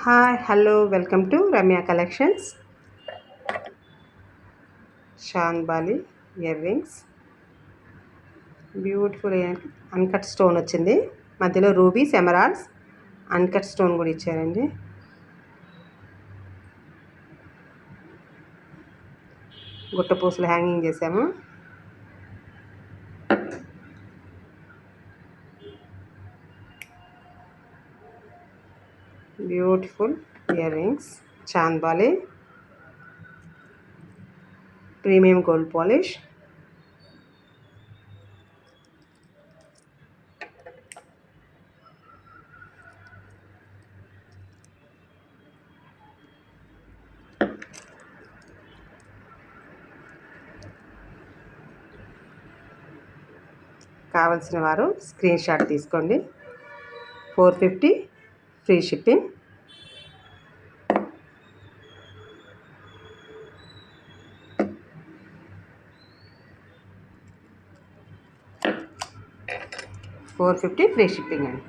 Hi hello welcome to Ramya collections. Chandbali earrings, beautiful uncut stone వచ్చింది. మధ్యలో rubies, emeralds, uncut stone కూడా ఇచ్చారండి. గుట్ట పూసలు హ్యాంగింగ్ చేసాము. Beautiful earrings, chand bali, premium gold polish, కావలసిన వారు స్క్రీన్ షాట్ తీసుకోండి. 450 ఫ్రీ షిప్పింగ్. $450 ఫ్రీ షిప్పింగ్ అండి.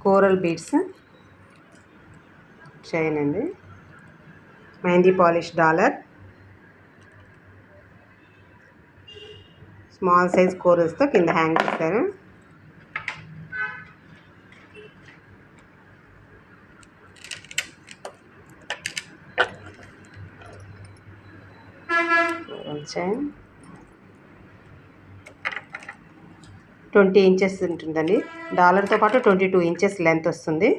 కోరల్ బీడ్స్ చైన్ అండి. Mehndi polish dollar, small size కోరల్స్తో కింద హ్యాంగ్ చేశారు. చైన్ 20 ఇంచెస్ ఉంటుందండి. డాలర్తో పాటు 22 ఇంచెస్ లెంత్ వస్తుంది.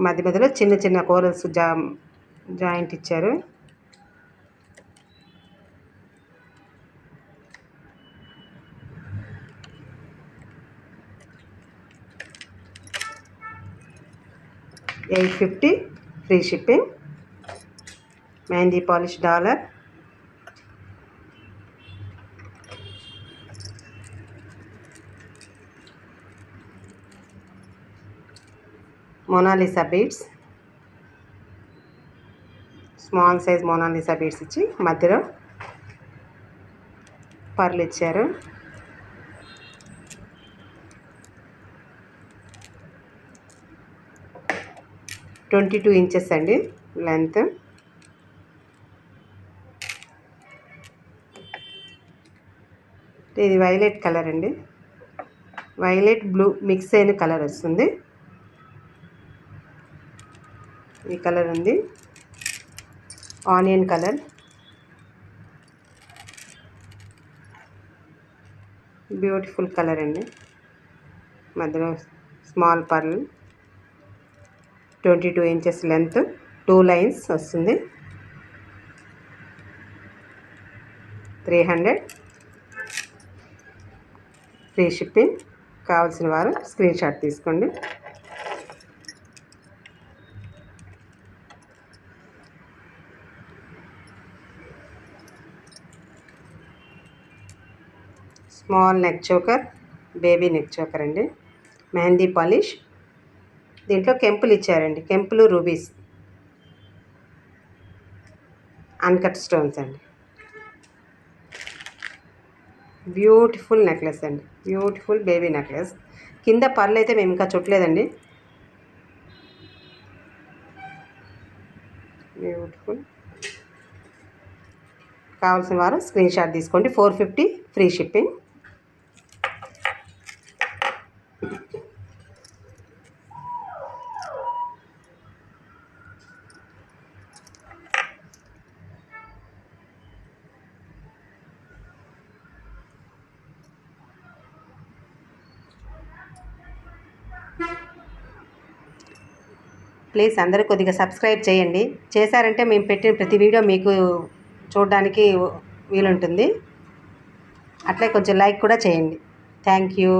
మధ్య మధ్యలో చిన్న చిన్న కోరల్స్ జాయింట్ ఇచ్చారు. $850 free shipping. Mehndi polish dollar, Monalisa beads, small size Monalisa beads ఇచ్చి మధ్యలో పర్లు ఇచ్చారు. $22 ఇంచెస్ అండి లెంత్. ఇది వైలెట్ కలర్ అండి. వైలెట్ బ్లూ మిక్స్ అయిన కలర్ వస్తుంది. ఈ కలర్ ఉంది, ఆనియన్ కలర్. బ్యూటిఫుల్ కలర్ అండి. మధ్యలో small pearl, 22 inches length, 2 lines వస్తుంది. 300 ఫ్రీ షిప్పింగ్. కావాల్సిన వారు స్క్రీన్ షాట్ తీసుకోండి. Small neck choker, baby neck choker అండి. మెహందీ పాలిష్, దీంట్లో కెంపులు ఇచ్చారండి. కెంపులు రూబీస్, అన్కట్ స్టోన్స్ అండి. బ్యూటిఫుల్ నెక్లెస్ అండి. Beautiful baby necklace. కింద పర్లు అయితే మేము ఇంకా చుట్టలేదండి. బ్యూటిఫుల్. కావాల్సిన వారు స్క్రీన్ షాట్ తీసుకోండి. 450 ఫ్రీ షిప్పింగ్. ప్లీజ్ అందరూ కొద్దిగా సబ్స్క్రైబ్ చేయండి. చేశారంటే మేము పెట్టిన ప్రతి వీడియో మీకు చూడడానికి వీలుంటుంది. అట్లే కొంచెం లైక్ కూడా చేయండి. Thank you.